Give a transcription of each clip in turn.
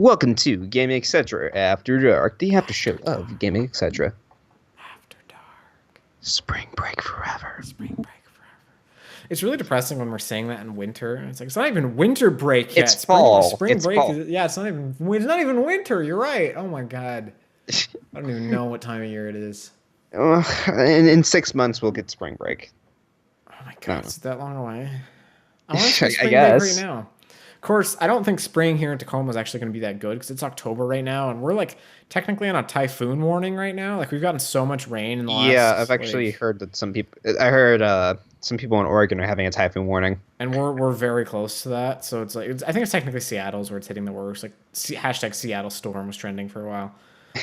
Welcome to Gaming Etc After Dark, the after show of Gaming Etc. After dark. Spring break forever. Spring break forever. It's really depressing when we're saying that in winter. And it's like it's not even winter break yet. It's fall. Spring It's break. fall. Yeah, it's not even winter. You're right. Oh my god. I don't even know what time of year it is. In 6 months, we'll get spring break. Oh my No. god, it's that long away. I want to see I spring break guess. right now. Of course, I don't think spring here in Tacoma is actually going to be that good because it's October right now, and we're like technically on a typhoon warning right now. Like we've gotten so much rain in the Yeah, I've last actually like, heard that I heard some people in Oregon are having a typhoon warning. and we're very close to that. So it's like I think it's technically Seattle's where it's hitting the worst. Like hashtag Seattle storm was trending for a while.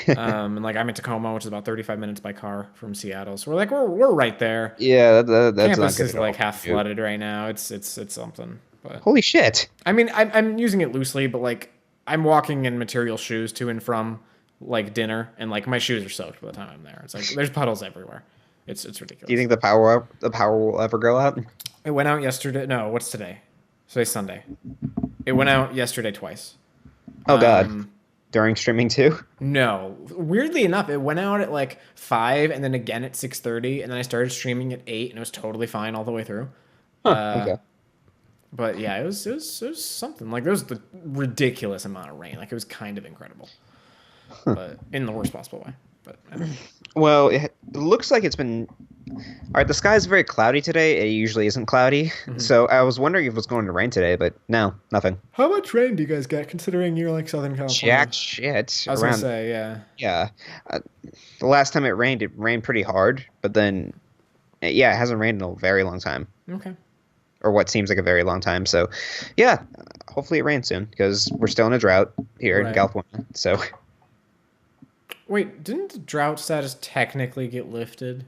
And like I'm in Tacoma, which is about 35 minutes by car from Seattle. So we're right there. Yeah, that's not Campus good is at all. like half flooded right now. It's something. But Holy shit! I mean, I'm using it loosely, but like I'm walking in material shoes to and from like dinner, and like my shoes are soaked by the time I'm there. It's like there's puddles everywhere. It's Do you ridiculous. think the power will ever go out? It went out yesterday. No, what's today? Today's Sunday. It went out yesterday twice. Oh god! Um, During streaming too? no, weirdly enough, it went out at like 5, and then again at 6:30, and then I started streaming at 8, and it was totally fine all the way through. Huh? Okay. But yeah, it was something. Like there was the ridiculous amount of rain. Like it was kind of incredible, but in the worst possible way. But anyway. Well, it looks like it's been. All right, the sky is very cloudy today. It usually isn't cloudy, so I was wondering if it was going to rain today, but no, nothing. How much rain do you guys get considering you're like Southern California? Jack shit. I was gonna say, yeah. Yeah. The last time it rained pretty hard, but then, yeah, it hasn't rained in a very long time, Okay. or what seems like a very long time. So, yeah, hopefully it rains soon because we're still in a drought here in Right. California. So, Wait, didn't the drought status technically get lifted?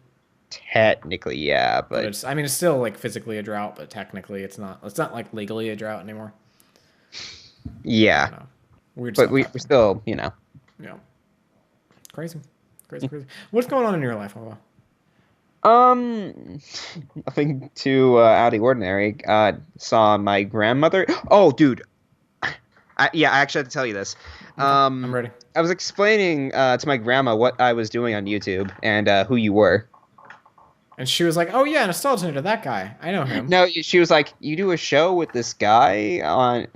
technically, yeah, But but it's, I mean, it's still like physically a drought, but technically it's not. It's not like legally a drought anymore. I yeah, don't know. Weird but stuff we're happening. still, Yeah. Crazy. Crazy, crazy. What's going on in your life, Hova? Um, nothing too out of the ordinary. Saw my grandmother. Oh, dude. I actually have to tell you this. I'm ready. I was explaining to my grandma what I was doing on YouTube and who you were. And she was like, "Oh yeah, nostalgia to that guy. I know him." No, she was like, "You do a show with this guy on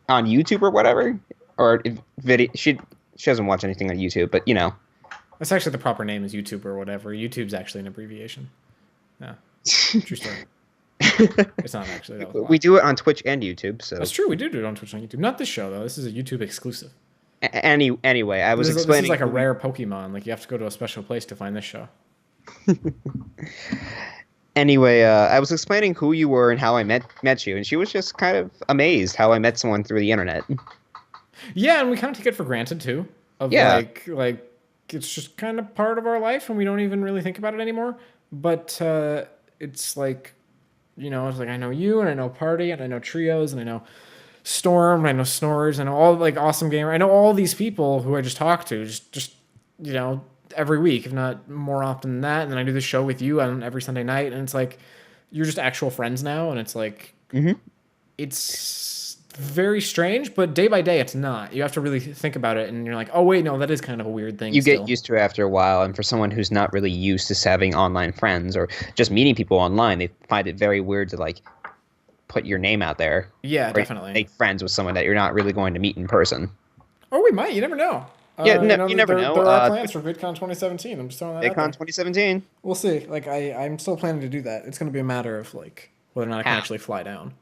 on YouTube or whatever, or video." She doesn't watch anything on YouTube, but That's actually the proper name is YouTube or whatever. YouTube's actually an abbreviation. Yeah, true story. It's not actually. That was a lie. we do it on Twitch and YouTube. So That's true. We do it on Twitch and YouTube. Not this show though. This is a YouTube exclusive. Anyway, I was This explaining. is like a rare Pokemon. Like you have to go to a special place to find this show. Anyway, I was explaining who you were and how I met you, and she was just kind of amazed how I met someone through the internet. Yeah, and we kind of take it for granted too. Of Yeah. like it's just kind of part of our life, and we don't even really think about it anymore. But it's like, it's like I know you, and I know Party, and I know Trios, and I know Storm, and I know Snorers, and I know all like Awesome Gamer. I know all these people who I just talk to, just every week, if not more often than that. And then I do the show with you on every Sunday night, and it's like you're just actual friends now, and it's like it's very strange, but day by day, it's not. You have to really think about it, and you're like, oh wait, no, that is kind of a weird thing. You still. get used to it after a while, and for someone who's not really used to having online friends or just meeting people online, they find it very weird to like put your name out there. Yeah, or definitely. make friends with someone that you're not really going to meet in person. Oh, we might. You never know. Yeah, you never know. There are plans for VidCon 2017. I'm just throwing that out VidCon there. 2017. We'll see. Like, I'm still planning to do that. It's going to be a matter of like whether or not I can How? actually fly down.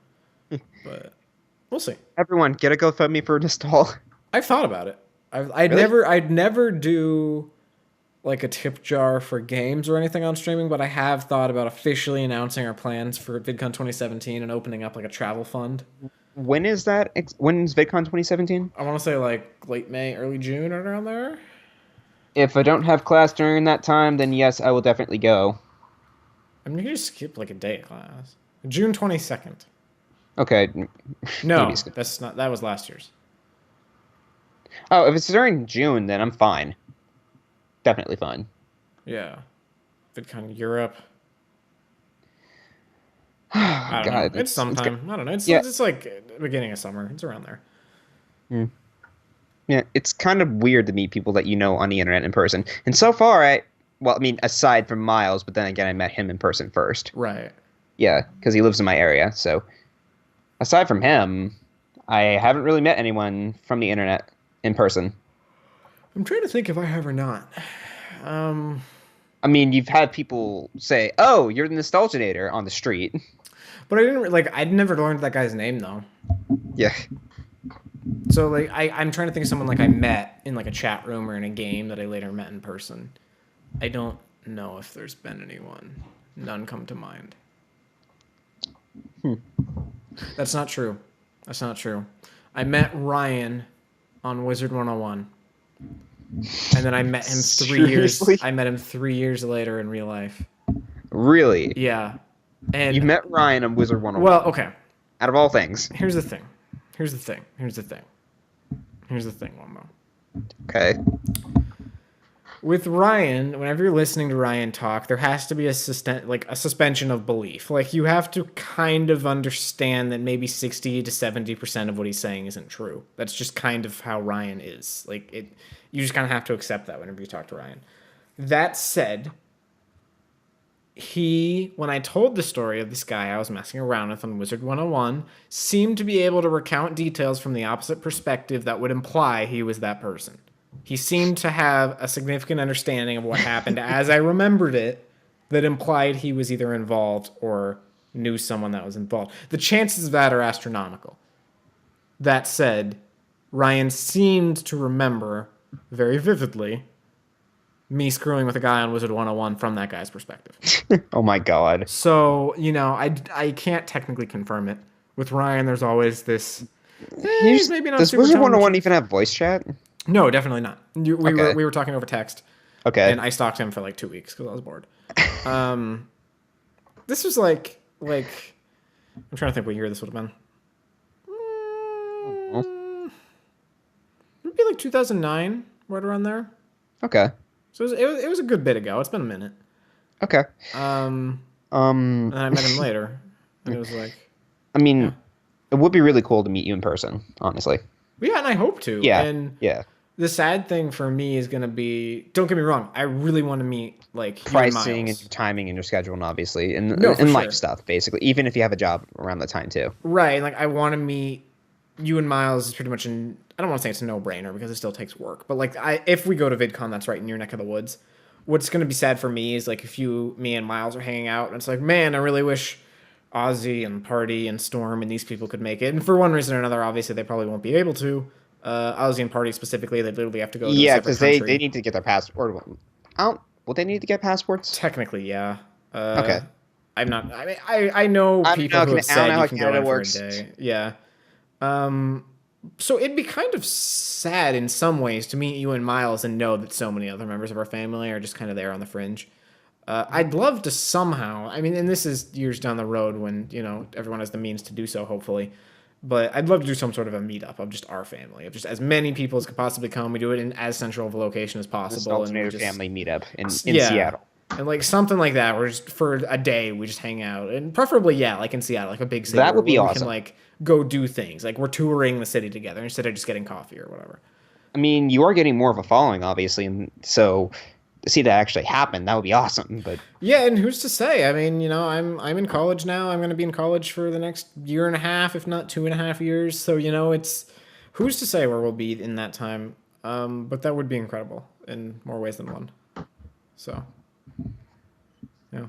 But we'll see. Everyone, get a GoFundMe for Nostal. I've thought about it. I'd Really? never do like a tip jar for games or anything on streaming, but I have thought about officially announcing our plans for VidCon 2017 and opening up like a travel fund. When is that? When is VidCon 2017? I want to say like late May, early June, or around there. If I don't have class during that time, then yes, I will definitely go. I mean, you can just skip like a day of class. June 22nd. Okay. No, Maybe skip. that's not. That was last year's. Oh, if it's during June, then I'm fine. Definitely fine. Yeah, VidCon Europe. Oh, I don't God, know. It's sometime. I don't know. It's yeah. it's like beginning of summer. It's around there. Hmm. Yeah, it's kind of weird to meet people that you know on the internet in person. And so far, well, I mean, aside from Miles, but then again, I met him in person first. Right. Yeah, because he lives in my area. So aside from him, I haven't really met anyone from the internet in person. I'm trying to think if I have or not. Um, I mean, you've had people say, "Oh, you're the Nostalginator" on the street. but I didn't like. I'd never learned that guy's name though. Yeah. So like, I'm trying to think of someone like I met in like a chat room or in a game that I later met in person. I don't know if there's been anyone. None come to mind. Hmm. That's not true. That's not true. I met Ryan on Wizard 101. And then I met him 3 years. Seriously? I met him 3 years later in real life. Really? Yeah, You and met Ryan on Wizard well, 101. okay. Out of all things. Here's the thing. Here's the thing. Here's the thing. Here's the thing, Wombo. Okay. With Ryan, whenever you're listening to Ryan talk, there has to be a suspension of belief. Like you have to kind of understand that maybe 60 to 70% of what he's saying isn't true. That's just kind of how Ryan is. Like it, you just kind of have to accept that whenever you talk to Ryan. That said, when I told the story of this guy I was messing around with on Wizard 101, seemed to be able to recount details from the opposite perspective that would imply he was that person. He seemed to have a significant understanding of what happened as I remembered it that implied he was either involved or knew someone that was involved. The chances of that are astronomical. That said, Ryan seemed to remember very vividly me screwing with a guy on Wizard 101 from that guy's perspective. Oh my God. So, I can't technically confirm it. With Ryan, there's always this, he's maybe not Does super Wizard telling the 101 truth. even have voice chat? No, definitely not. Okay. We were talking over text, Okay. and I stalked him for like 2 weeks because I was bored. This was like I'm trying to think what year this would have been. Maybe like 2009, right around there. Okay. So it was a good bit ago. It's been a minute. Okay. And Um, then I met him later, and it was like, I mean, yeah. it would be really cool to meet you in person, honestly. Yeah, and I hope to. Yeah. And Yeah. the sad thing for me is gonna be, don't get me wrong, I really want to meet like you and Pricing and Miles. your timing and your schedule, and obviously, and No, for and sure. life stuff, basically. Even if you have a job around the time too. Right, like I want to meet you and Miles is pretty much I don't want to say it's a no-brainer because it still takes work, but like if we go to VidCon, that's right in your neck of the woods. What's gonna be sad for me is like if me and Miles are hanging out, and it's like, man, I really wish Ozzy and Party and Storm and these people could make it, and for one reason or another, obviously they probably won't be able to. Ozzy and Party specifically, they literally have to go to a Yeah, separate because country. they need to get their passport. I don't. Will they need to get passports? Technically, yeah. Okay. I'm not. I mean, I know I don't people know, who have I don't said know you how can go Canada in works. for a day. Yeah. So it'd be kind of sad in some ways to meet you and Miles and know that so many other members of our family are just kind of there on the fringe. I'd love to somehow. I mean, and this is years down the road when everyone has the means to do so, hopefully. But I'd love to do some sort of a meetup of just our family, of just as many people as could possibly come. We do it in as central of a location as This possible, and we alternative just family meetup in yeah. Seattle. And like something like that, where just for a day we just hang out, and preferably like in Seattle, like a big city. That would be where we awesome. can like go do things, like we're touring the city together instead of just getting coffee or whatever. I mean, you are getting more of a following, obviously, and so to see that actually happen, that would be awesome. But Yeah, and who's to say? I mean, I'm in college now. I'm going to be in college for the next year and a half, if not 2.5 years. So it's who's to say where we'll be in that time. But that would be incredible in more ways than one. So, yeah.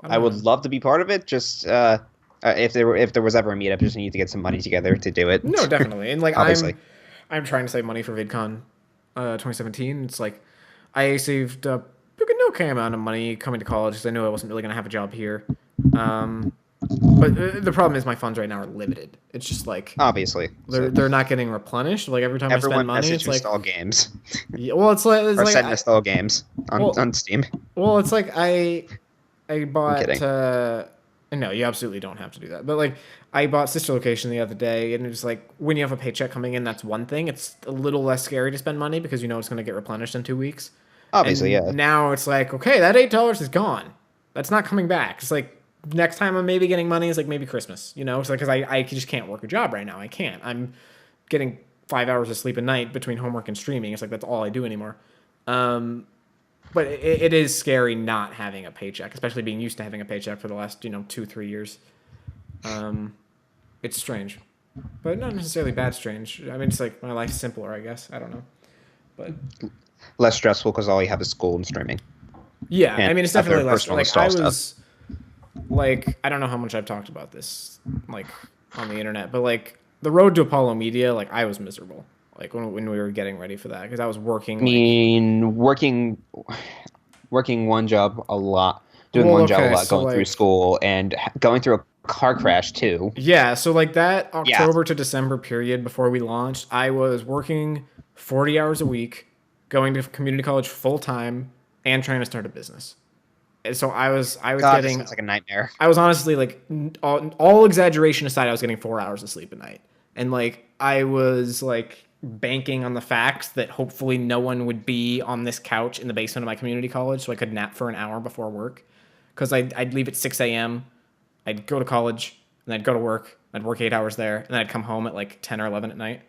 I would love to be part of it. Just if there was ever a meetup, just need to get some money together to do it. No, definitely. And like Obviously. I'm trying to save money for VidCon 2017. It's like I saved up an okay amount of money coming to college because I knew I wasn't really going to have a job here. But the problem is my funds right now are limited. It's just like Obviously, they're not getting replenished. Like every time I everyone spend money, message it's like install games yeah, well, it's like or send install games well, on Steam. well, it's like I bought. kidding. No, you absolutely don't have to do that. But like, I bought Sister Location the other day, and it was like when you have a paycheck coming in, that's one thing. It's a little less scary to spend money because it's going to get replenished in 2 weeks. Obviously, And yeah. now it's like, okay, that $8 is gone. That's not coming back. It's like next time I'm maybe getting money is like maybe Christmas. It's like because I just can't work a job right now. I can't. I'm getting 5 hours of sleep a night between homework and streaming. It's like that's all I do anymore. Um, but it is scary not having a paycheck, especially being used to having a paycheck for the last 2-3 years. It's strange, but not necessarily bad strange. I mean, it's like my life's simpler, I guess. I don't know, but Less stressful because all you have is school and streaming yeah, I and mean, it's other definitely less. personal Like I install stuff. was, like I don't know how much I've talked about this, like on the internet, but like the road to Apollo Media, like I was miserable, like when we were getting ready for that because I was I working like, mean, working one job a lot, doing well, one job a okay, lot, so going through like school, and going through a car crash too. yeah, so like that Yeah. October to December period before we launched, I was working 40 hours a week, going to community college full time, and trying to start a business. And so I was God, this getting sounds like a nightmare. I was honestly like all exaggeration aside, I was getting 4 hours of sleep a night, and like I was like banking on the fact that hopefully no one would be on this couch in the basement of my community college, so I could nap for an hour before work, because I'd leave at 6 a.m. I'd go to college and I'd go to work. I'd work 8 hours there, and then I'd come home at like 10 or 11 at night,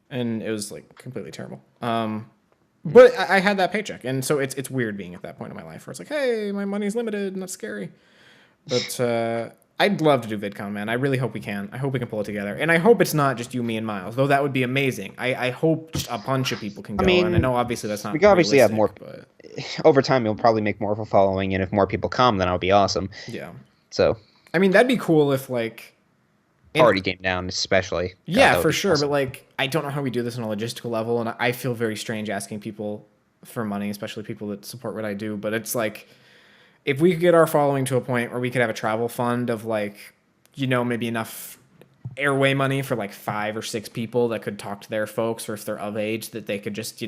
and it was like completely terrible. But I had that paycheck, and so it's weird being at that point in my life where it's like, hey, my money's limited, and that's scary. But I'd love to do VidCon, man. I really hope we can. I hope we can pull it together, and I hope it's not just you, me, and Miles, though that would be amazing. I hope just a bunch of people can I go, and I mean, know obviously that's we not could obviously have realistic, more. but Over time, you'll probably make more of a following, and if more people come, then that'll be awesome. yeah. So, I mean, that'd be cool if like in party game down, especially. God, yeah, that would for be sure. But awesome. like, I don't know how we do this on a logistical level, and I feel very strange asking people for money, especially people that support what I do. But it's like, if we could get our following to a point where we could have a travel fund of like, maybe enough airway money for like 5 or 6 people that could talk to their folks, or if they're of age, that they could just,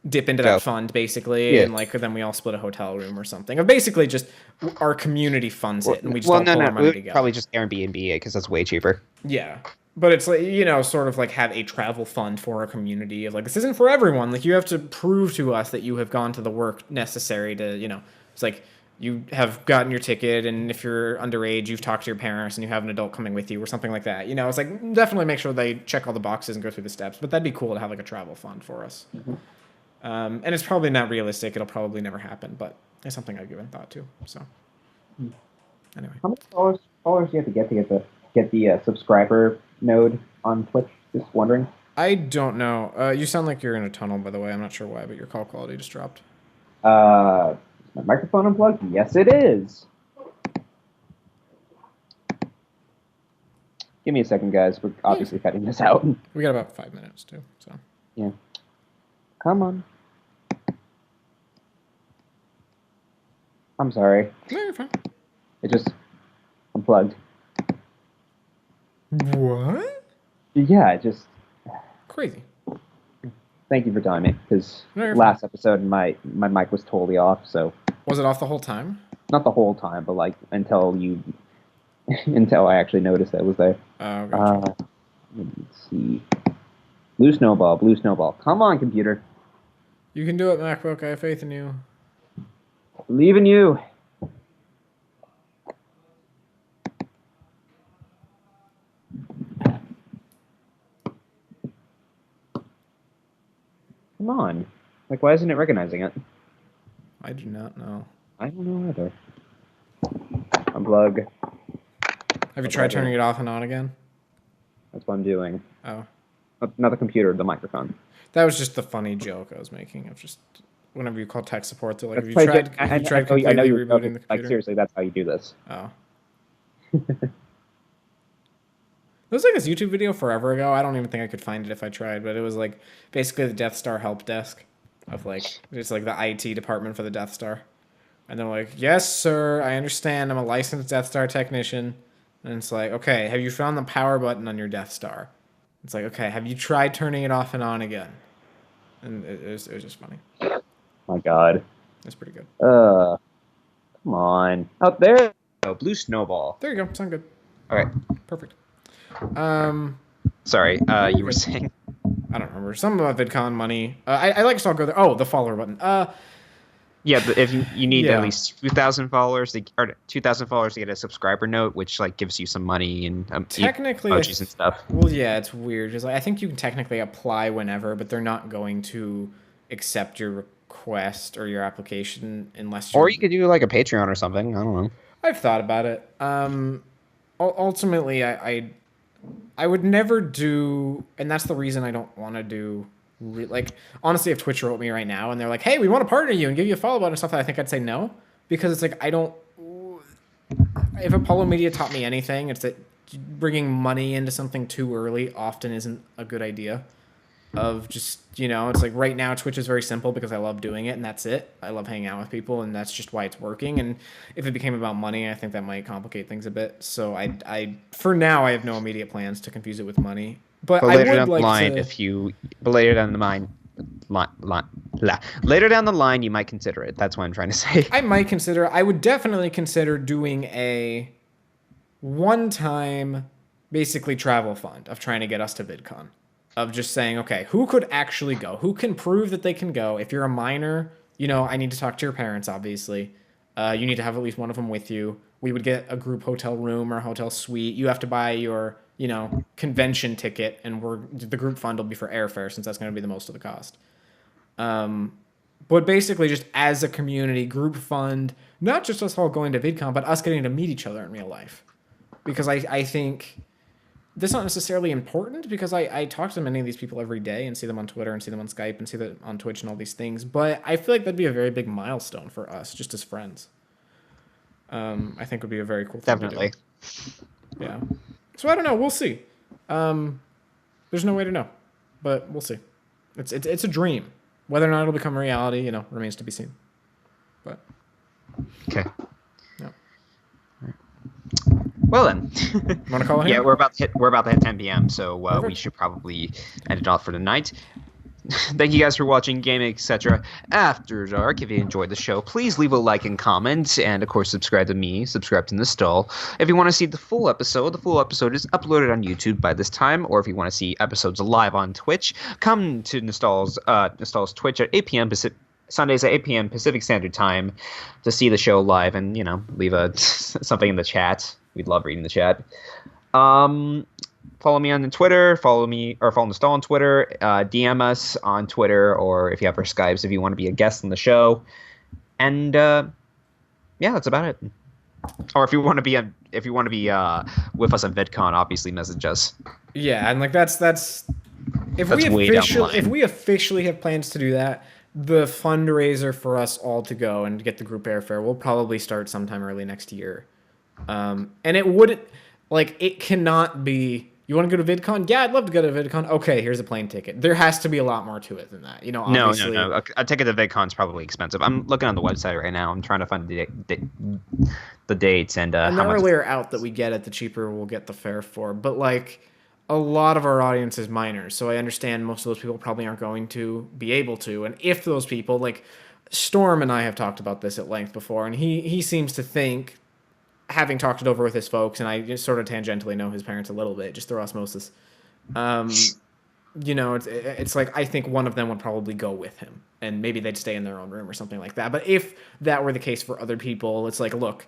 dip into that Go. fund basically, Yeah. and like then we all split a hotel room or something. Or basically just our community funds it, and we just Well, all no, pull no, our we money would probably together. just Airbnb it because that's way cheaper. Yeah. But it's like, sort of like have a travel fund for a community of like, this isn't for everyone. Like, you have to prove to us that you have gone to the work necessary to, it's like you have gotten your ticket, and if you're underage, you've talked to your parents and you have an adult coming with you or something like that. It's like definitely make sure they check all the boxes and go through the steps. But that'd be cool to have like a travel fund for us. And it's probably not realistic. It'll probably never happen, but it's something I've given thought to. So, anyway. How many followers do you have to get the subscriber node on Twitch? Just wondering. I don't know. You sound like you're in a tunnel, by the way. I'm not sure why, but your call quality just dropped. Is my microphone unplugged? Yes, it is. Give me a second, guys. We're obviously cutting this out. We got about 5 minutes, too. So, Yeah. Come on. I'm sorry. no, you're fine. It just unplugged. What? Yeah, it just. Crazy. Thank you for telling me, because No, you're last episode my mic was totally off. So Was it off the whole time? not the whole time, but like until I actually noticed that it was there. Oh, gotcha. Let's see. Blue snowball, blue snowball. Come on, computer. You can do it, MacBook. I have faith in you. Believe in you. Come on. Like, why isn't it recognizing it? I do not know. I don't know either. Unplug. Have you tried turning it off and on again? That's what I'm doing. Oh. Not the computer, the microphone. That was just the funny joke I was making of just whenever you call tech support, they're like, have you That's tried, like- have you tried I know completely you're rebooting the computer? like, seriously, that's how you do this. Oh. There was like this YouTube video forever ago. I don't even think I could find it if I tried, but it was like basically the Death Star help desk of like, it's like the IT department for the Death Star. And they're like, yes, sir, I understand. I'm a licensed Death Star technician. And it's like, okay, have you found the power button on your Death Star? It's like, okay, have you tried turning it off and on again? And it was just funny. My God. It's pretty good. Come on. Out there. Oh, blue snowball. There you go. Sound good. All right. Perfect. Sorry. You were saying. I don't remember. Something about VidCon money. I like to all go there. Oh, the follower button. Yeah, but if you need at Yeah. least 2,000 followers or 2,000 followers to get a subscriber note, which like gives you some money and Technically, emojis and stuff. well, yeah, it's weird because I think you can technically apply whenever, but they're not going to accept your request or your application unless Or you're. you could do like a Patreon or something. I don't know. I've thought about it. Ultimately, I would never do, and that's the reason I don't want to do. Like, honestly, if Twitch wrote me right now and they're like, "Hey, we want to partner you and give you a follow button and stuff," I think I'd say no, because it's like I don't. If Apollo Media taught me anything, it's that bringing money into something too early often isn't a good idea. Of just, it's like right now Twitch is very simple because I love doing it and that's it. I love hanging out with people and that's just why it's working. And if it became about money, I think that might complicate things a bit. So I for now I have no immediate plans to confuse it with money. But I later would down the like line, to. but later down the later down the line, you might consider it. That's what I'm trying to say. I would definitely consider doing a one-time, basically travel fund of trying to get us to VidCon. Of just saying, okay, who could actually go? Who can prove that they can go? If you're a minor, I need to talk to your parents, obviously. You need to have at least one of them with you. We would get a group hotel room or hotel suite. You have to buy your, convention ticket, and the group fund will be for airfare since that's going to be the most of the cost. But basically, just as a community group fund, not just us all going to VidCon, but us getting to meet each other in real life. Because I think that's not necessarily important because I talk to many of these people every day and see them on Twitter and see them on Skype and see them on Twitch and all these things. But I feel like that'd be a very big milestone for us just as friends. I think would be a very cool thing Definitely. to do. Yeah. So I don't know. We'll see. There's no way to know, but we'll see. It's a dream. Whether or not it'll become a reality, remains to be seen. But Okay. yeah. Well then. Want to call it? Yeah, we're about to hit 10 p.m. So we Perfect. should probably end it off for the night. Thank you guys for watching Gaming Etc After Dark. If you enjoyed the show, please leave a like and comment, and of course subscribe to me, subscribe to Nostal. If you want to see the full episode is uploaded on YouTube by this time, or if you want to see episodes live on Twitch, come to Nostal's Twitch at 8 p.m. Sundays at 8 p.m. Pacific Standard Time to see the show live and, leave something in the chat. We'd love reading the chat. Follow me on Twitter, follow Nostal on Twitter, DM us on Twitter, or if you have our Skypes, if you want to be a guest on the show. And yeah, that's about it. Or if you want to be with us on VidCon, obviously message us. Yeah, and like that's if That's way down the line. if we officially have plans to do that, the fundraiser for us all to go and get the group airfare will probably start sometime early next year. And it wouldn't it cannot be. You want to go to VidCon? Yeah, I'd love to go to VidCon. Okay, here's a plane ticket. There has to be a lot more to it than that. Obviously. No. A ticket to VidCon is probably expensive. I'm looking on the website right now. I'm trying to find the dates and And how the much. earlier out that we get it, the cheaper we'll get the fare for. But a lot of our audience is minors, so I understand most of those people probably aren't going to be able to. And if those people, Storm and I have talked about this at length before, and he seems to think, having talked it over with his folks, and I just sort of tangentially know his parents a little bit, just through osmosis. It's I think one of them would probably go with him, and maybe they'd stay in their own room or something like that. But if that were the case for other people, it's look,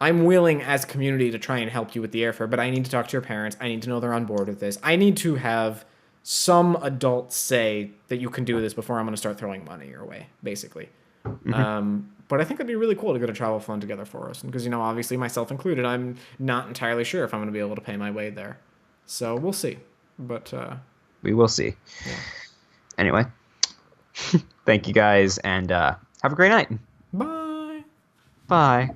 I'm willing as a community to try and help you with the airfare, but I need to talk to your parents. I need to know they're on board with this. I need to have some adults say that you can do this before I'm going to start throwing money your way, basically. Mm-hmm. But I think it'd be really cool to get a travel fund together for us. Because, obviously myself included, I'm not entirely sure if I'm going to be able to pay my way there. So we'll see. But we will see. Yeah. Anyway, thank you guys, and have a great night. Bye. Bye.